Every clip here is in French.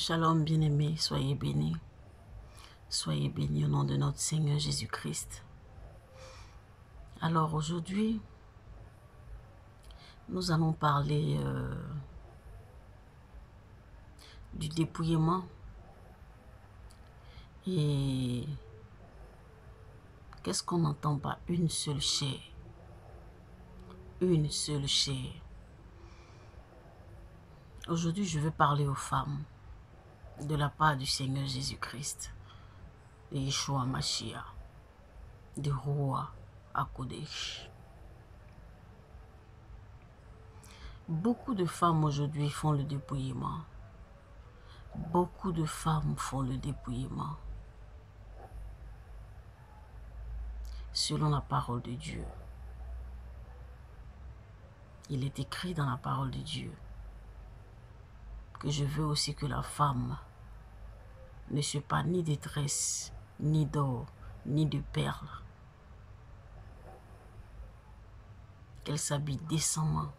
Shalom bien-aimés, soyez bénis. Soyez bénis au nom de notre Seigneur Jésus-Christ. Alors aujourd'hui, nous allons parler du dépouillement et qu'est-ce qu'on entend par une seule chair? Une seule chair. Aujourd'hui, je veux parler aux femmes de la part du Seigneur Jésus-Christ, de Yeshua Mashiach, de Roi HaKodesh. Beaucoup de femmes aujourd'hui font le dépouillement. Beaucoup de femmes font le dépouillement. Selon la parole de Dieu. Il est écrit dans la parole de Dieu que je veux aussi que la femme ne se pas ni de tresse, ni d'or, ni de perles. Qu'elle s'habille décemment.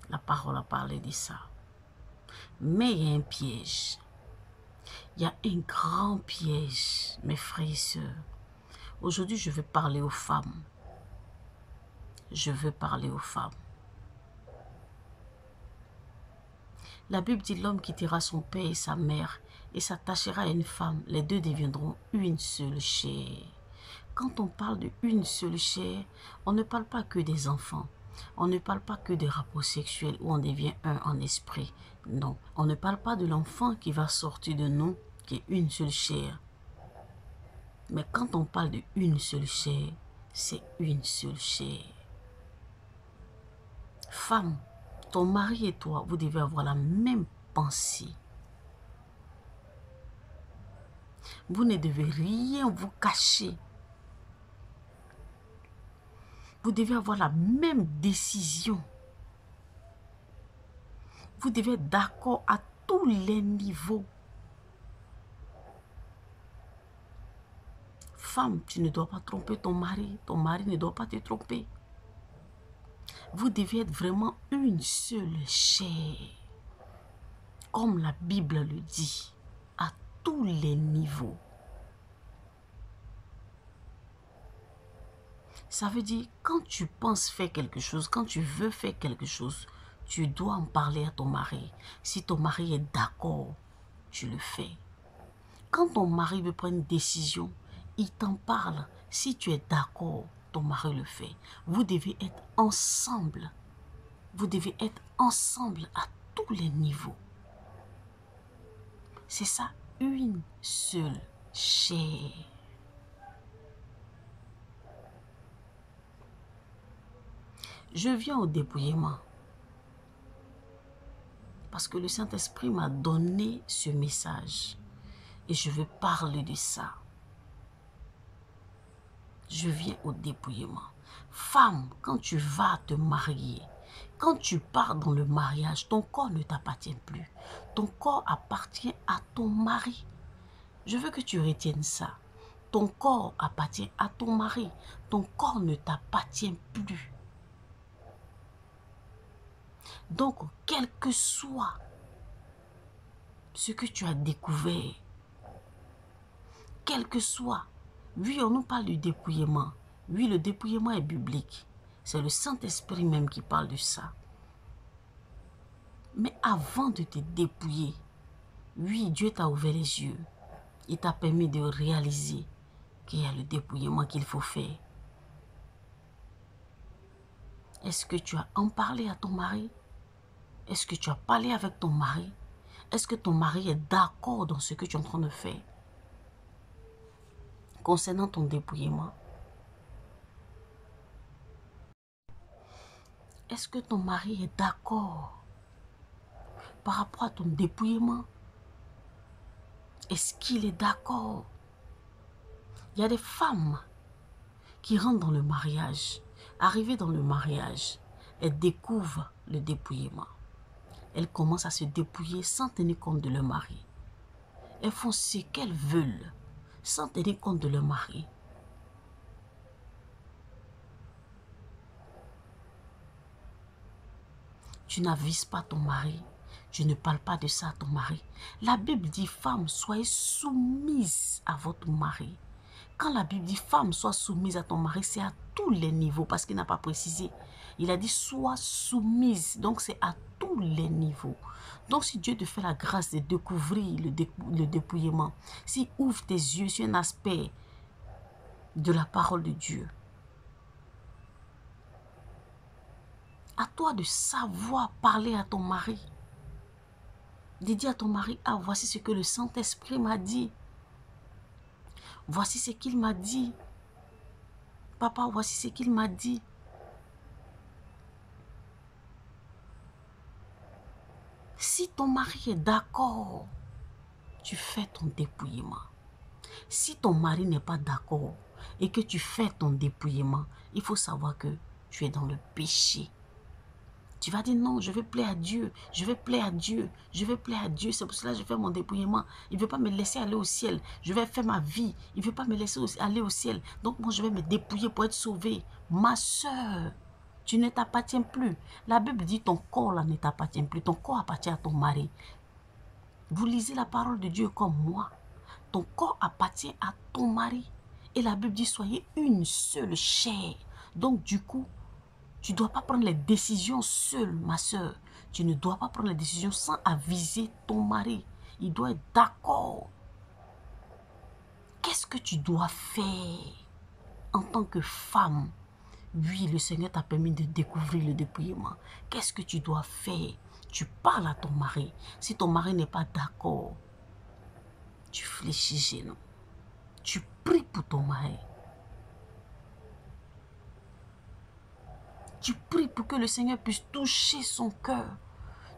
La parole a parlé de ça. Mais il y a un piège. Il y a un grand piège, mes frères et sœurs. Aujourd'hui, je veux parler aux femmes. Je veux parler aux femmes. La Bible dit l'homme quittera son père et sa mère et s'attachera à une femme. Les deux deviendront une seule chair. Quand on parle de une seule chair, on ne parle pas que des enfants. On ne parle pas que des rapports sexuels où on devient un en esprit. Non, on ne parle pas de l'enfant qui va sortir de nous, qui est une seule chair. Mais quand on parle de une seule chair, c'est une seule chair. Femme, ton mari et toi, vous devez avoir la même pensée. Vous ne devez rien vous cacher. Vous devez avoir la même décision. Vous devez être d'accord à tous les niveaux. Femme, tu ne dois pas tromper ton mari ne doit pas te tromper. Vous devez être vraiment une seule chair. Comme la Bible le dit, à tous les niveaux. Ça veut dire, quand tu penses faire quelque chose, quand tu veux faire quelque chose, tu dois en parler à ton mari. Si ton mari est d'accord, tu le fais. Quand ton mari veut prendre une décision, il t'en parle. Si tu es d'accord, ton mari le fait. Vous devez être ensemble. Vous devez être ensemble à tous les niveaux. C'est ça, une seule chair. Je viens au dépouillement. Parce que le Saint-Esprit m'a donné ce message. Et je veux parler de ça. Je viens au dépouillement. Femme, quand tu vas te marier, quand tu pars dans le mariage, ton corps ne t'appartient plus. Ton corps appartient à ton mari. Je veux que tu retiennes ça. Ton corps appartient à ton mari. Ton corps ne t'appartient plus. Donc, quel que soit ce que tu as découvert, quel que soit, oui, on nous parle du dépouillement. Oui, le dépouillement est biblique. C'est le Saint-Esprit même qui parle de ça. Mais avant de te dépouiller, oui, Dieu t'a ouvert les yeux. Il t'a permis de réaliser qu'il y a le dépouillement qu'il faut faire. Est-ce que tu as en parlé à ton mari? Est-ce que tu as parlé avec ton mari? Est-ce que ton mari est d'accord dans ce que tu es en train de faire? Concernant ton dépouillement, est-ce que ton mari est d'accord par rapport à ton dépouillement? Est-ce qu'il est d'accord? Il y a des femmes qui rentrent dans le mariage. Arrivées dans le mariage, elles découvrent le dépouillement. Elles commencent à se dépouiller sans tenir compte de leur mari. Elles font ce qu'elles veulent sans tenir compte de leur mari. Tu n'avises pas ton mari. Je ne parle pas de ça à ton mari. La Bible dit, femme, soyez soumise à votre mari. Quand la Bible dit, femme, sois soumise à ton mari, c'est à tous les niveaux, parce qu'il n'a pas précisé. Il a dit, sois soumise. Donc, c'est à tous les niveaux. Donc, si Dieu te fait la grâce de découvrir le dépouillement, s'il ouvre tes yeux sur un aspect de la parole de Dieu, à toi de savoir parler à ton mari. De dire à ton mari, ah, voici ce que le Saint-Esprit m'a dit. Voici ce qu'il m'a dit. Papa, voici ce qu'il m'a dit. Si ton mari est d'accord, tu fais ton dépouillement. Si ton mari n'est pas d'accord et que tu fais ton dépouillement, il faut savoir que tu es dans le péché. Tu vas dire non, je vais plaire à Dieu, je vais plaire à Dieu, je vais plaire à Dieu. C'est pour cela que je fais mon dépouillement. Il ne veut pas me laisser aller au ciel. Je vais faire ma vie. Il ne veut pas me laisser aller au ciel. Donc moi, je vais me dépouiller pour être sauvé. Ma soeur, tu ne t'appartiens plus. La Bible dit ton corps là ne t'appartient plus. Ton corps appartient à ton mari. Vous lisez la parole de Dieu comme moi. Ton corps appartient à ton mari. Et la Bible dit soyez une seule chair. Donc du coup, tu ne dois pas prendre les décisions seule, ma soeur. Tu ne dois pas prendre les décisions sans aviser ton mari. Il doit être d'accord. Qu'est-ce que tu dois faire en tant que femme? Oui, le Seigneur t'a permis de découvrir le dépouillement. Qu'est-ce que tu dois faire? Tu parles à ton mari. Si ton mari n'est pas d'accord, tu fléchis genoux. Tu pries pour ton mari. Tu pries pour que le Seigneur puisse toucher son cœur.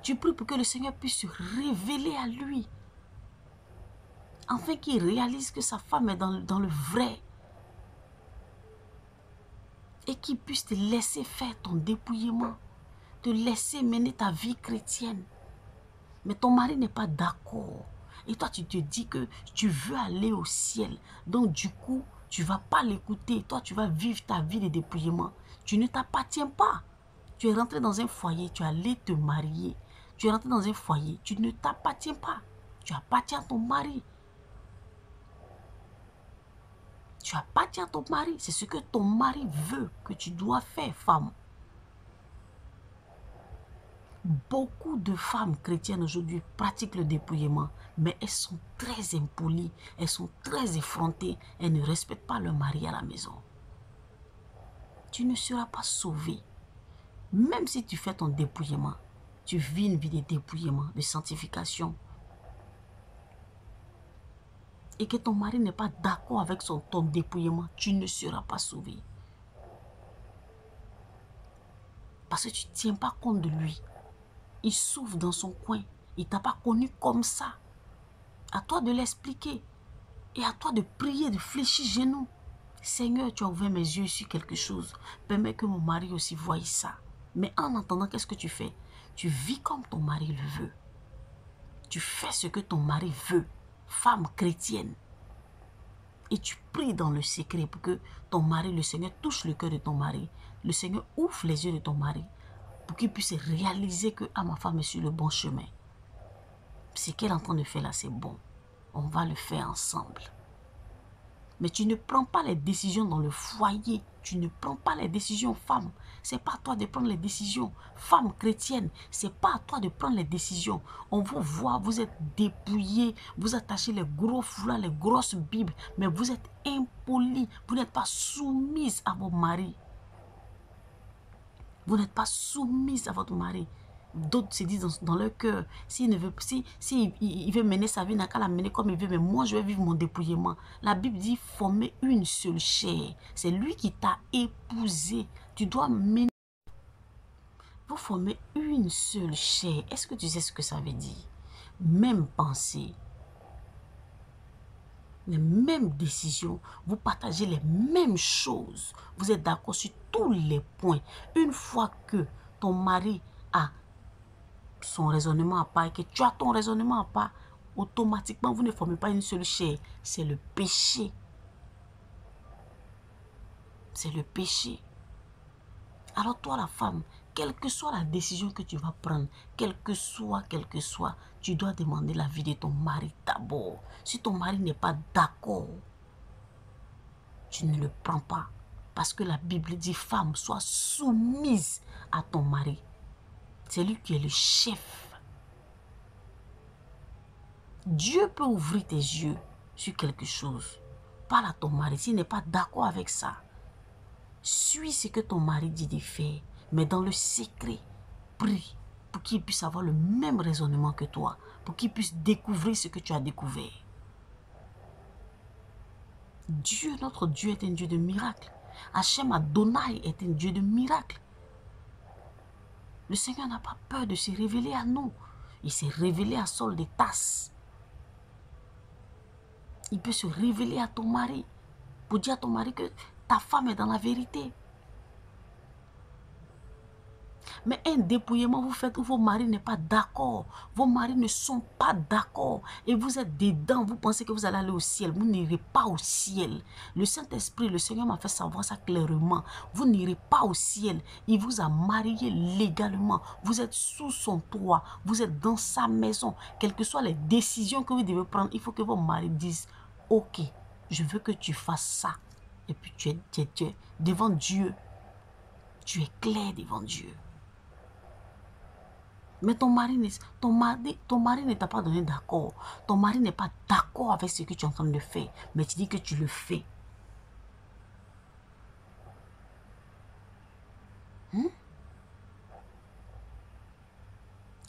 Tu pries pour que le Seigneur puisse se révéler à lui. Afin qu'il réalise que sa femme est dans le vrai. Et qu'il puisse te laisser faire ton dépouillement. Te laisser mener ta vie chrétienne. Mais ton mari n'est pas d'accord. Et toi, tu te dis que tu veux aller au ciel. Donc, du coup, tu ne vas pas l'écouter. Toi, tu vas vivre ta vie de dépouillement. Tu ne t'appartiens pas. Tu es rentré dans un foyer, tu es allé te marier. Tu es rentré dans un foyer, tu ne t'appartiens pas. Tu appartiens à ton mari. Tu appartiens à ton mari. C'est ce que ton mari veut que tu dois faire, femme. Beaucoup de femmes chrétiennes aujourd'hui pratiquent le dépouillement, mais elles sont très impolies, elles sont très effrontées, elles ne respectent pas leur mari à la maison. Tu ne seras pas sauvé. Même si tu fais ton dépouillement, tu vis une vie de dépouillement, de sanctification, et que ton mari n'est pas d'accord avec ton dépouillement, tu ne seras pas sauvé. Parce que tu ne tiens pas compte de lui. Il souffre dans son coin. Il ne t'a pas connu comme ça. À toi de l'expliquer. Et à toi de prier, de fléchir genoux. Seigneur, tu as ouvert mes yeux sur quelque chose. Permets que mon mari aussi voie ça. Mais en attendant, qu'est-ce que tu fais? Tu vis comme ton mari le veut. Tu fais ce que ton mari veut. Femme chrétienne. Et tu pries dans le secret pour que ton mari, le Seigneur, touche le cœur de ton mari. Le Seigneur ouvre les yeux de ton mari pour qu'il puisse réaliser que ma femme est sur le bon chemin. Ce qu'elle est en train de faire là, c'est bon. On va le faire ensemble. Mais tu ne prends pas les décisions dans le foyer. Tu ne prends pas les décisions, femme. Ce n'est pas à toi de prendre les décisions. Femme chrétienne, ce n'est pas à toi de prendre les décisions. On vous voit, vous êtes dépouillés, vous attachez les gros foulards, les grosses bibles, mais vous êtes impolis. Vous n'êtes pas soumise à vos maris. Vous n'êtes pas soumise à votre mari. D'autres se disent dans leur cœur, s'il veut, il veut mener sa vie, il n'a qu'à la mener comme il veut, mais moi je vais vivre mon dépouillement. La Bible dit former une seule chair. C'est lui qui t'a épousé. Tu dois mener. Vous formez une seule chair. Est-ce que tu sais ce que ça veut dire? Même pensée, les mêmes décisions, vous partagez les mêmes choses. Vous êtes d'accord sur tous les points. Une fois que ton mari a son raisonnement à part et que tu as ton raisonnement à part, automatiquement, vous ne formez pas une seule chair. C'est le péché. C'est le péché. Alors toi, la femme, quelle que soit la décision que tu vas prendre, quelle que soit, tu dois demander l'avis de ton mari d'abord. Si ton mari n'est pas d'accord, tu ne le prends pas. Parce que la Bible dit, femme, sois soumise à ton mari. C'est lui qui est le chef. Dieu peut ouvrir tes yeux sur quelque chose. Parle à ton mari. S'il n'est pas d'accord avec ça, suis ce que ton mari dit de faire. Mais dans le secret, prie pour qu'il puisse avoir le même raisonnement que toi. Pour qu'il puisse découvrir ce que tu as découvert. Dieu, notre Dieu, est un Dieu de miracles. Hachem Adonai est un Dieu de miracles. Le Seigneur n'a pas peur de se révéler à nous. Il s'est révélé à Saul de Tarse. Il peut se révéler à ton mari pour dire à ton mari que ta femme est dans la vérité. Mais un dépouillement vous faites où vos maris n'est pas d'accord. Vos maris ne sont pas d'accord. Et vous êtes dedans. Vous pensez que vous allez aller au ciel. Vous n'irez pas au ciel. Le Saint-Esprit, le Seigneur m'a fait savoir ça clairement. Vous n'irez pas au ciel. Il vous a marié légalement. Vous êtes sous son toit. Vous êtes dans sa maison. Quelles que soient les décisions que vous devez prendre, il faut que vos maris disent, ok, je veux que tu fasses ça. Et puis tu es devant Dieu. Tu es clair devant Dieu. Mais ton mari ne t'a pas donné d'accord. Ton mari n'est pas d'accord avec ce que tu es en train de faire. Mais tu dis que tu le fais.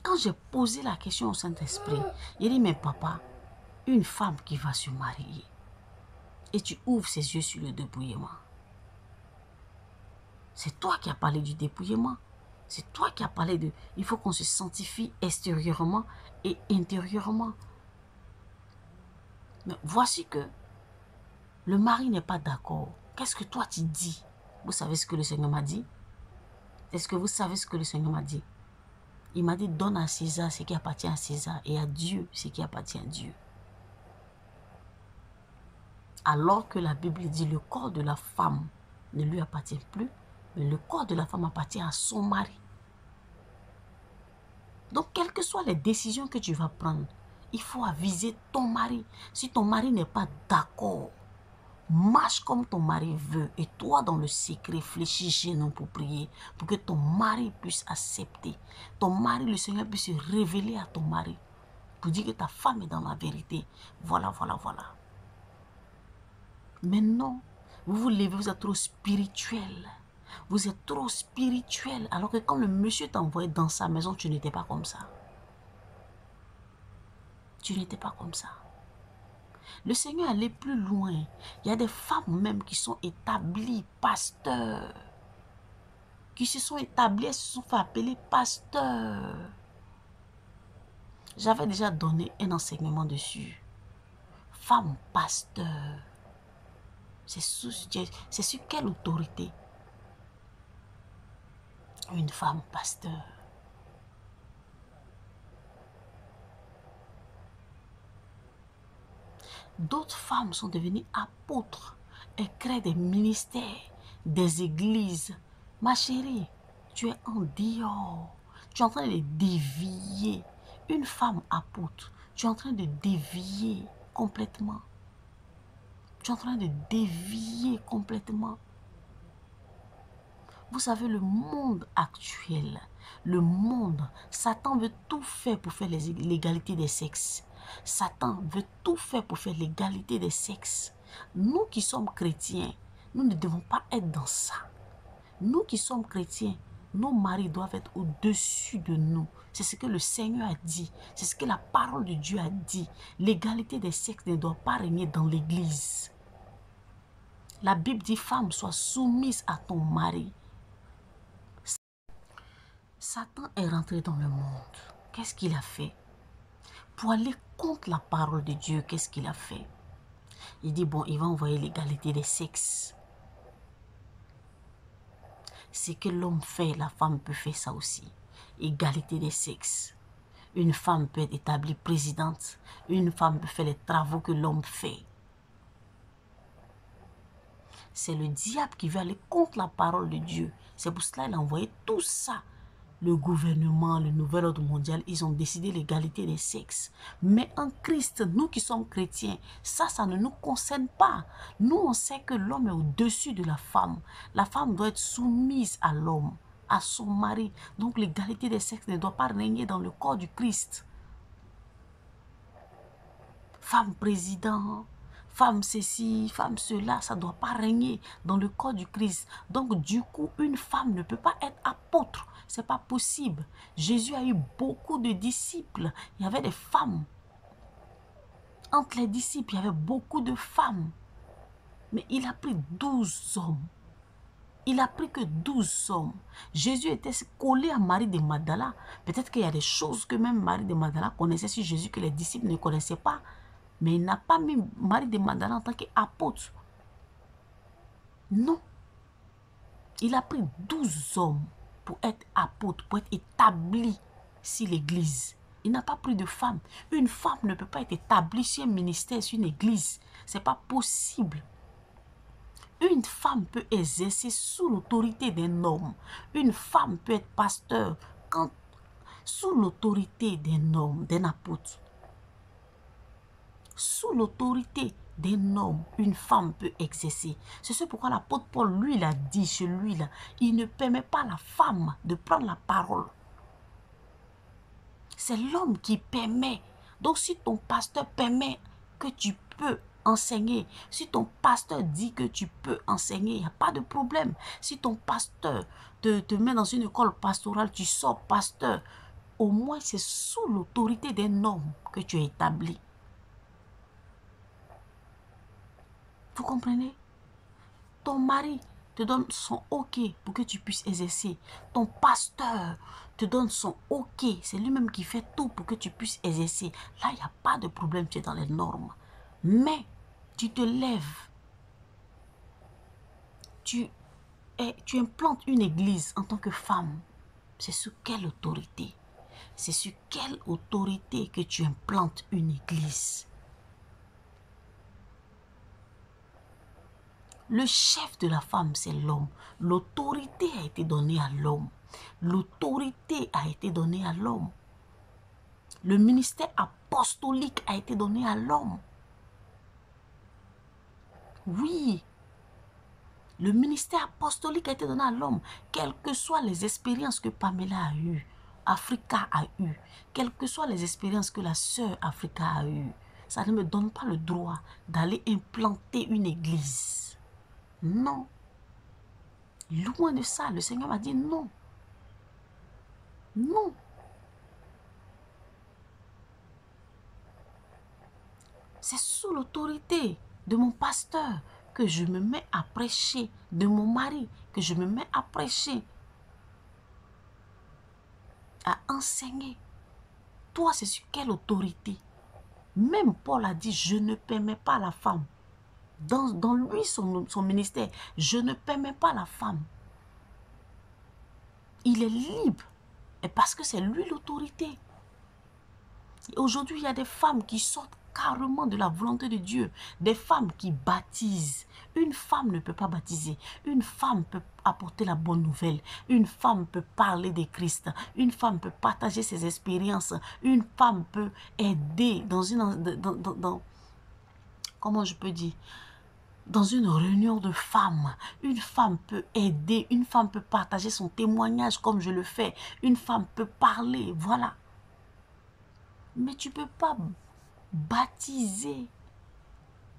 Quand j'ai posé la question au Saint-Esprit, il dit, mais papa, une femme qui va se marier, et tu ouvres ses yeux sur le dépouillement. C'est toi qui as parlé du dépouillement. C'est toi qui as parlé de... Il faut qu'on se sanctifie extérieurement et intérieurement. Mais voici que le mari n'est pas d'accord. Qu'est-ce que toi tu dis? Vous savez ce que le Seigneur m'a dit? Est-ce que vous savez ce que le Seigneur m'a dit? Il m'a dit, donne à César ce qui appartient à César et à Dieu ce qui appartient à Dieu. Alors que la Bible dit, le corps de la femme ne lui appartient plus, mais le corps de la femme appartient à son mari. Donc, quelles que soient les décisions que tu vas prendre, il faut aviser ton mari. Si ton mari n'est pas d'accord, marche comme ton mari veut. Et toi, dans le secret, fléchis genoux pour prier. Pour que ton mari puisse accepter. Ton mari, le Seigneur puisse se révéler à ton mari. Pour dire que ta femme est dans la vérité. Voilà, voilà, voilà. Mais non, vous vous levez, vous êtes trop spirituel. Vous êtes trop spirituel. Alors que quand le monsieur t'a envoyé dans sa maison, tu n'étais pas comme ça. Tu n'étais pas comme ça. Le Seigneur allait plus loin. Il y a des femmes même qui sont établies pasteurs. Qui se sont établies, elles se sont fait appeler pasteurs. J'avais déjà donné un enseignement dessus. Femme pasteur. C'est sur quelle autorité? Une femme pasteur. D'autres femmes sont devenues apôtres. Elles créent des ministères, des églises. Ma chérie, tu es en dehors. Tu es en train de dévier. Une femme apôtre, tu es en train de dévier complètement. Tu es en train de dévier complètement. Vous savez, le monde actuel, le monde, Satan veut tout faire pour faire l'égalité des sexes. Satan veut tout faire pour faire l'égalité des sexes. Nous qui sommes chrétiens, nous ne devons pas être dans ça. Nous qui sommes chrétiens, nos maris doivent être au-dessus de nous. C'est ce que le Seigneur a dit. C'est ce que la parole de Dieu a dit. L'égalité des sexes ne doit pas régner dans l'église. La Bible dit, femme, sois soumise à ton mari. Satan est rentré dans le monde. Qu'est-ce qu'il a fait? Pour aller contre la parole de Dieu, qu'est-ce qu'il a fait? Il dit, bon, il va envoyer l'égalité des sexes. Ce que l'homme fait, la femme peut faire ça aussi. Égalité des sexes. Une femme peut être établie présidente. Une femme peut faire les travaux que l'homme fait. C'est le diable qui veut aller contre la parole de Dieu. C'est pour cela qu'il a envoyé tout ça le gouvernement, le nouvel ordre mondial, ils ont décidé l'égalité des sexes. Mais en Christ, nous qui sommes chrétiens, ça ne nous concerne pas. Nous, on sait que l'homme est au-dessus de la femme. La femme doit être soumise à l'homme, à son mari. Donc l'égalité des sexes ne doit pas régner dans le corps du Christ. Femme président, femme ceci, femme cela, ça ne doit pas régner dans le corps du Christ. Donc du coup, une femme ne peut pas être apôtre. Ce n'est pas possible. Jésus a eu beaucoup de disciples. Il y avait des femmes. Entre les disciples, il y avait beaucoup de femmes. Mais il a pris 12 hommes. Il a pris que 12 hommes. Jésus était collé à Marie de Magdala. Peut-être qu'il y a des choses que même Marie de Magdala connaissait sur Jésus que les disciples ne connaissaient pas. Mais il n'a pas mis Marie de Magdala en tant qu'apôtre. Non. Il a pris 12 hommes pour être apôtre, pour être établi sur l'église. Il n'a pas pris de femme. Une femme ne peut pas être établie sur un ministère, sur une église. Ce n'est pas possible. Une femme peut exercer sous l'autorité d'un homme. Une femme peut être pasteur sous l'autorité d'un homme, d'un apôtre. Sous l'autorité d'un homme, une femme peut exercer. C'est ce pourquoi l'apôtre Paul, lui, il a dit chez lui, là, il ne permet pas à la femme de prendre la parole. C'est l'homme qui permet. Donc, si ton pasteur permet que tu peux enseigner, si ton pasteur dit que tu peux enseigner, il n'y a pas de problème. Si ton pasteur te met dans une école pastorale, tu sors pasteur, au moins c'est sous l'autorité d'un homme que tu es établi. Vous comprenez? Ton mari te donne son OK pour que tu puisses exercer. Ton pasteur te donne son OK. C'est lui-même qui fait tout pour que tu puisses exercer. Là, il n'y a pas de problème, tu es dans les normes. Mais tu te lèves. Tu implantes une église en tant que femme. C'est sous quelle autorité? C'est sur quelle autorité que tu implantes une église? Le chef de la femme, c'est l'homme. L'autorité a été donnée à l'homme. L'autorité a été donnée à l'homme. Le ministère apostolique a été donné à l'homme. Oui. Le ministère apostolique a été donné à l'homme. Quelles que soient les expériences que Pamela a eues, Africa a eues, quelles que soient les expériences que la sœur Africa a eues, ça ne me donne pas le droit d'aller implanter une église. Non. Loin de ça, le Seigneur m'a dit non. Non. C'est sous l'autorité de mon pasteur que je me mets à prêcher, de mon mari que je me mets à prêcher, à enseigner. Toi, c'est sur quelle autorité? Même Paul a dit, je ne permets pas la femme. Dans lui, son ministère, je ne permets pas la femme. Il est libre. Et parce que c'est lui l'autorité. Aujourd'hui, il y a des femmes qui sortent carrément de la volonté de Dieu. Des femmes qui baptisent. Une femme ne peut pas baptiser. Une femme peut apporter la bonne nouvelle. Une femme peut parler de Christ. Une femme peut partager ses expériences. Une femme peut aider dans une... comment je peux dire? Dans une réunion de femmes, une femme peut aider, une femme peut partager son témoignage comme je le fais, une femme peut parler, voilà. Mais tu ne peux pas baptiser.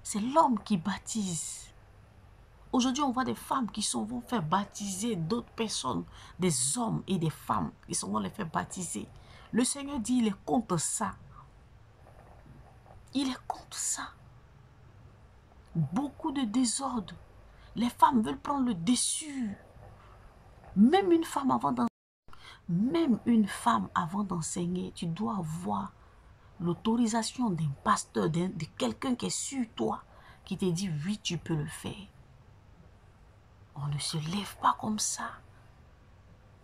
C'est l'homme qui baptise. Aujourd'hui, on voit des femmes qui vont faire baptiser d'autres personnes, des hommes et des femmes qui vont les faire baptiser. Le Seigneur dit, il est contre ça. Il est contre ça. Beaucoup de désordre. Les femmes veulent prendre le dessus. Même une femme avant d'enseigner, tu dois avoir l'autorisation d'un pasteur, de quelqu'un qui est sur toi, qui te dit oui, tu peux le faire. On ne se lève pas comme ça.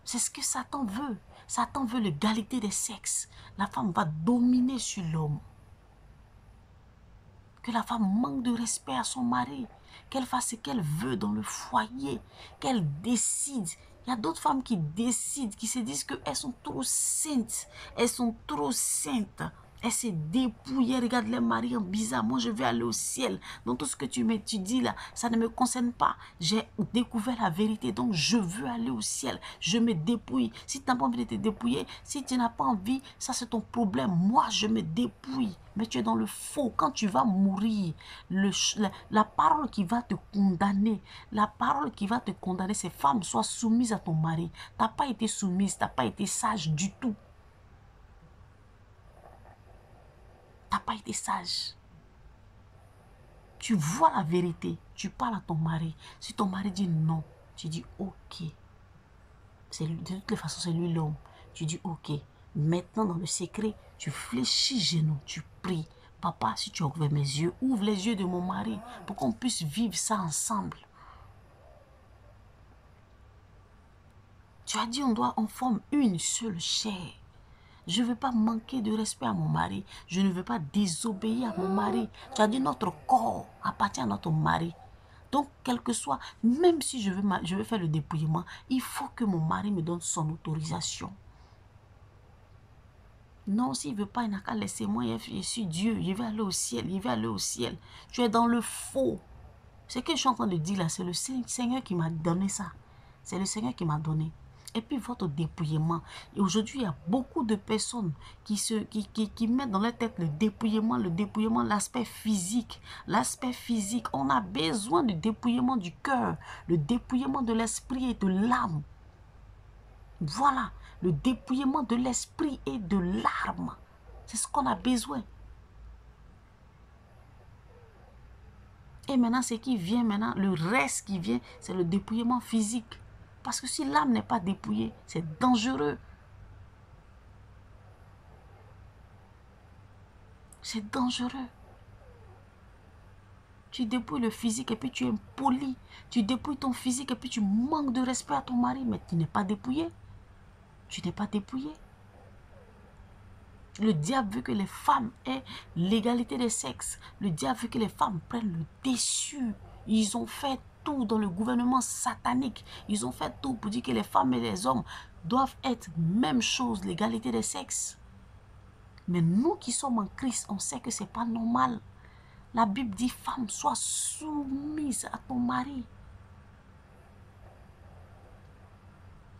C'est ce que Satan veut. Satan veut l'égalité des sexes. La femme va dominer sur l'homme. Que la femme manque de respect à son mari, qu'elle fasse ce qu'elle veut dans le foyer, qu'elle décide Il y a d'autres femmes qui décident, qui se disent qu'elles sont trop saintes. Elles sont trop saintes. Elles se dépouillent, regardent les maris en bizarre. Moi, je vais aller au ciel. Donc, tout ce que tu m'étudies là, ça ne me concerne pas. J'ai découvert la vérité, donc je veux aller au ciel. Je me dépouille. Si tu n'as pas envie de te dépouiller, si tu n'as pas envie, ça c'est ton problème. Moi, je me dépouille. Mais tu es dans le faux. Quand tu vas mourir, la parole qui va te condamner, c'est femme, sois soumise à ton mari. Tu n'as pas été soumise, tu n'as pas été sage du tout. Tu n'as pas été sage. Tu vois la vérité, tu parles à ton mari. Si ton mari dit non, tu dis ok. De toutes les façons, c'est lui l'homme. Tu dis ok. Maintenant, dans le secret, tu fléchis genoux, tu pries. Papa, si tu ouvres mes yeux, ouvre les yeux de mon mari pour qu'on puisse vivre ça ensemble. Tu as dit on forme une seule chair. Je ne veux pas manquer de respect à mon mari. Je ne veux pas désobéir à mon mari. Tu as dit notre corps appartient à notre mari. Donc, quel que soit, même si je veux faire le dépouillement, il faut que mon mari me donne son autorisation. Non, s'il ne veut pas, il n'a qu'à laisser moi, je suis Dieu, je vais aller au ciel, il va aller au ciel. Tu es dans le faux. Ce que je suis en train de dire là, c'est le Seigneur qui m'a donné ça. C'est le Seigneur qui m'a donné. Et puis votre dépouillement. Et aujourd'hui, il y a beaucoup de personnes qui mettent dans leur tête le dépouillement, l'aspect physique. L'aspect physique. On a besoin du dépouillement du cœur, le dépouillement de l'esprit et de l'âme. Voilà, le dépouillement de l'esprit et de l'âme. C'est ce qu'on a besoin. Et maintenant, ce qui vient maintenant, le reste qui vient, c'est le dépouillement physique. Parce que si l'âme n'est pas dépouillée, c'est dangereux. C'est dangereux. Tu dépouilles le physique et puis tu es impoli. Tu dépouilles ton physique et puis tu manques de respect à ton mari. Mais tu n'es pas dépouillé. Tu n'es pas dépouillé. Le diable veut que les femmes aient l'égalité des sexes. Le diable veut que les femmes prennent le dessus. Ils ont fait tout dans le gouvernement satanique. Ils ont fait tout pour dire que les femmes et les hommes doivent être même chose, l'égalité des sexes. Mais nous qui sommes en Christ, on sait que ce n'est pas normal. La Bible dit, femme, sois soumise à ton mari.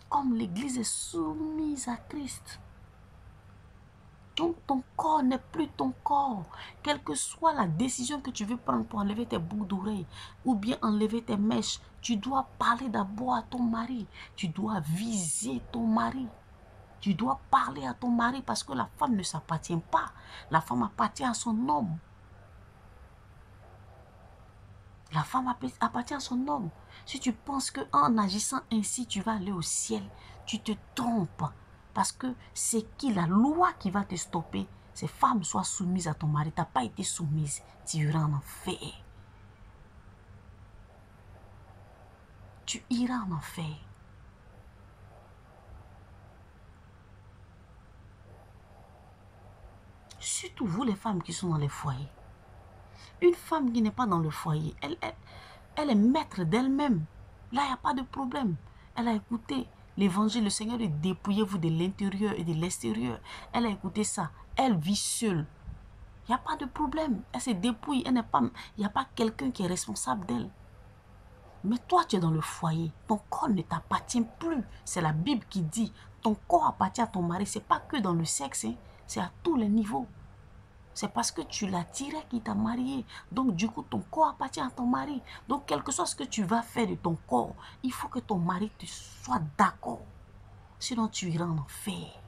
Comme l'Église est soumise à Christ. Donc ton corps n'est plus ton corps. Quelle que soit la décision que tu veux prendre pour enlever tes boucles d'oreilles ou bien enlever tes mèches, tu dois parler d'abord à ton mari. Tu dois viser ton mari. Tu dois parler à ton mari parce que la femme ne s'appartient pas. La femme appartient à son homme. La femme appartient à son homme. Si tu penses qu'en agissant ainsi, tu vas aller au ciel, tu te trompes. Parce que c'est qui la loi qui va te stopper? C'est femme, sois soumise à ton mari. Tu n'as pas été soumise, tu iras en enfer. Tu iras en enfer. Surtout vous les femmes qui sont dans les foyers. Une femme qui n'est pas dans le foyer, elle est maître d'elle-même. Là, il n'y a pas de problème. Elle a écouté l'évangile, le Seigneur dit dépouillez-vous de l'intérieur et de l'extérieur. Elle a écouté ça. Elle vit seule. Il n'y a pas de problème. Elle se dépouille. Il n'y a pas quelqu'un qui est responsable d'elle. Mais toi, tu es dans le foyer. Ton corps ne t'appartient plus. C'est la Bible qui dit ton corps appartient à ton mari. Ce n'est pas que dans le sexe. Hein. C'est à tous les niveaux. C'est parce que tu l'as tiré qu'il t'a marié. Donc, du coup, ton corps appartient à ton mari. Donc, quel que soit ce que tu vas faire de ton corps, il faut que ton mari te soit d'accord. Sinon, tu iras en enfer.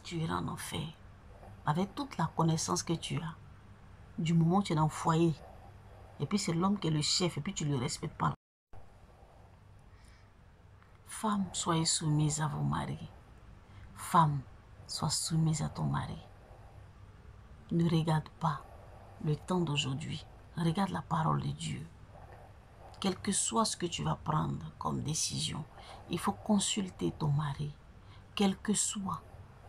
Tu iras en enfer. Avec toute la connaissance que tu as. Du moment où tu es dans le foyer. Et puis, c'est l'homme qui est le chef. Et puis, tu ne le respectes pas. Femmes, soyez soumises à vos maris. Femme, sois soumise à ton mari. Ne regarde pas le temps d'aujourd'hui. Regarde la parole de Dieu. Quel que soit ce que tu vas prendre comme décision, il faut consulter ton mari. Quel que soit.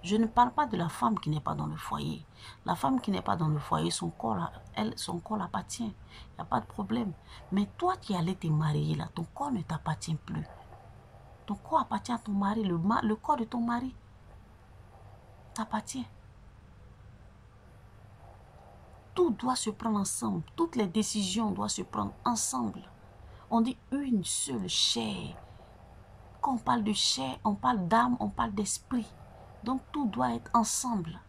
Je ne parle pas de la femme qui n'est pas dans le foyer. La femme qui n'est pas dans le foyer, son corps, son corps l'appartient. Il n'y a pas de problème. Mais toi qui allais te marier là, ton corps ne t'appartient plus. Ton corps appartient à ton mari. Le corps de ton mari t'appartient. Tout doit se prendre ensemble. Toutes les décisions doivent se prendre ensemble. On dit une seule chair. Quand on parle de chair, on parle d'âme, on parle d'esprit. Donc tout doit être ensemble.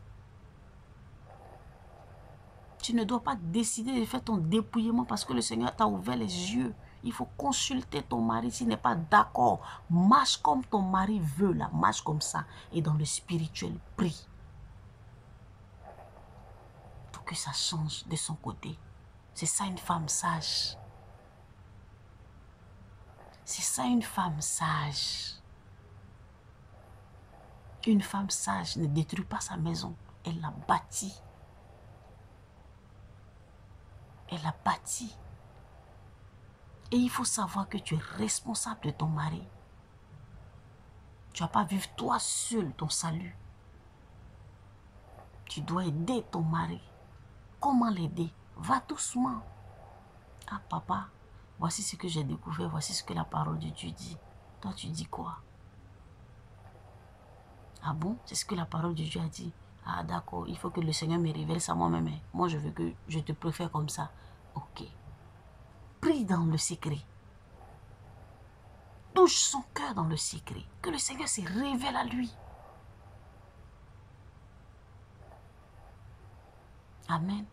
Tu ne dois pas décider de faire ton dépouillement parce que le Seigneur t'a ouvert les yeux. Il faut consulter ton mari s'il n'est pas d'accord. Marche comme ton mari veut, là. Marche comme ça. Et dans le spirituel, prie. Pour que ça change de son côté. C'est ça une femme sage. C'est ça une femme sage. Une femme sage ne détruit pas sa maison. Elle l'a bâtie. Elle l'a bâtie. Et il faut savoir que tu es responsable de ton mari. Tu ne vas pas vivre toi seul ton salut. Tu dois aider ton mari. Comment l'aider? Va doucement. Ah papa, voici ce que j'ai découvert. Voici ce que la parole de Dieu dit. Toi tu dis quoi? Ah bon? C'est ce que la parole de Dieu a dit. Ah d'accord, il faut que le Seigneur me révèle ça moi-même. Moi je veux que je te préfère comme ça. Ok. Prie dans le secret. Touche son cœur dans le secret. Que le Seigneur se révèle à lui. Amen.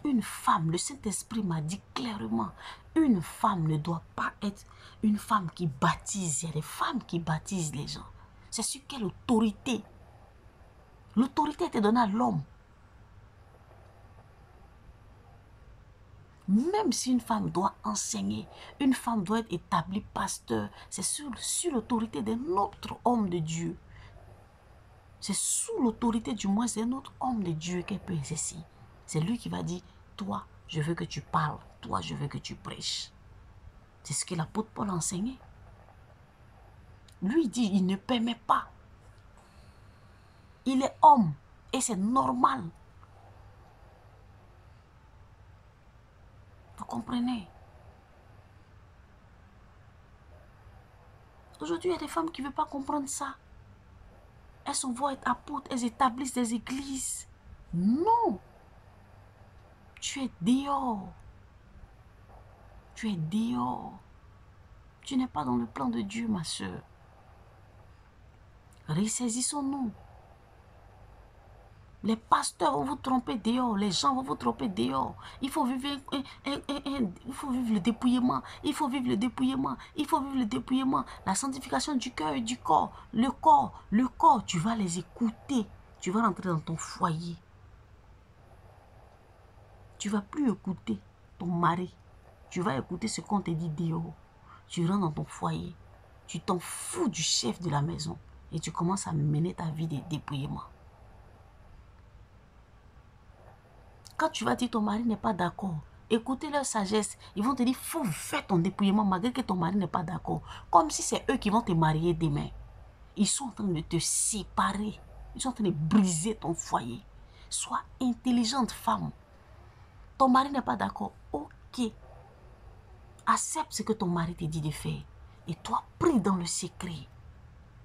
Une femme, le Saint-Esprit m'a dit clairement, une femme ne doit pas être une femme qui baptise. Il y a des femmes qui baptisent les gens. C'est sur quelle autorité? L'autorité était donnée à l'homme. Même si une femme doit enseigner, une femme doit être établie pasteur, c'est sur l'autorité d'un autre homme de Dieu. C'est sous l'autorité du moins d'un autre homme de Dieu qu'elle peut exercer. C'est lui qui va dire, toi, je veux que tu parles, toi, je veux que tu prêches. C'est ce que l'apôtre Paul a enseigné. Lui dit, il ne permet pas. Il est homme et c'est normal. Vous comprenez? Aujourd'hui, il y a des femmes qui ne veulent pas comprendre ça. Elles sont vouées être apôtres, elles établissent des églises. Non. Tu es dehors. Tu es dehors. Tu n'es pas dans le plan de Dieu, ma soeur. Ressaisissons-nous. Les pasteurs vont vous tromper dehors. Les gens vont vous tromper dehors. Il faut vivre, le dépouillement. Il faut vivre le dépouillement. Il faut vivre le dépouillement. La sanctification du cœur et du corps. Le corps, tu vas les écouter. Tu vas rentrer dans ton foyer. Tu ne vas plus écouter ton mari. Tu vas écouter ce qu'on te dit dehors. Tu rentres dans ton foyer. Tu t'en fous du chef de la maison. Et tu commences à mener ta vie de dépouillement. Quand tu vas dire ton mari n'est pas d'accord, écoutez leur sagesse. Ils vont te dire, il faut faire ton dépouillement malgré que ton mari n'est pas d'accord. Comme si c'est eux qui vont te marier demain. Ils sont en train de te séparer. Ils sont en train de briser ton foyer. Sois intelligente, femme. Ton mari n'est pas d'accord. Ok. Accepte ce que ton mari te dit de faire. Et toi, prie dans le secret.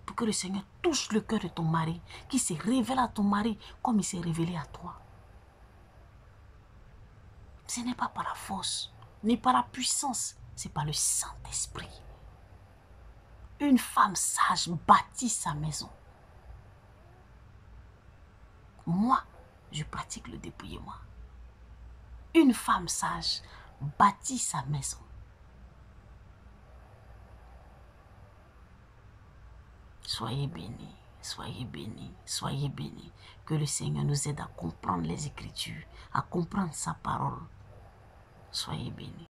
Pour que le Seigneur touche le cœur de ton mari. Qu'il se révèle à ton mari comme il s'est révélé à toi. Ce n'est pas par la force, ni par la puissance, c'est par le Saint-Esprit. Une femme sage bâtit sa maison. Moi, je pratique le dépouillement. Une femme sage bâtit sa maison. Soyez bénis, soyez bénis, soyez bénis. Que le Seigneur nous aide à comprendre les Écritures, à comprendre sa parole. Soyez bénis.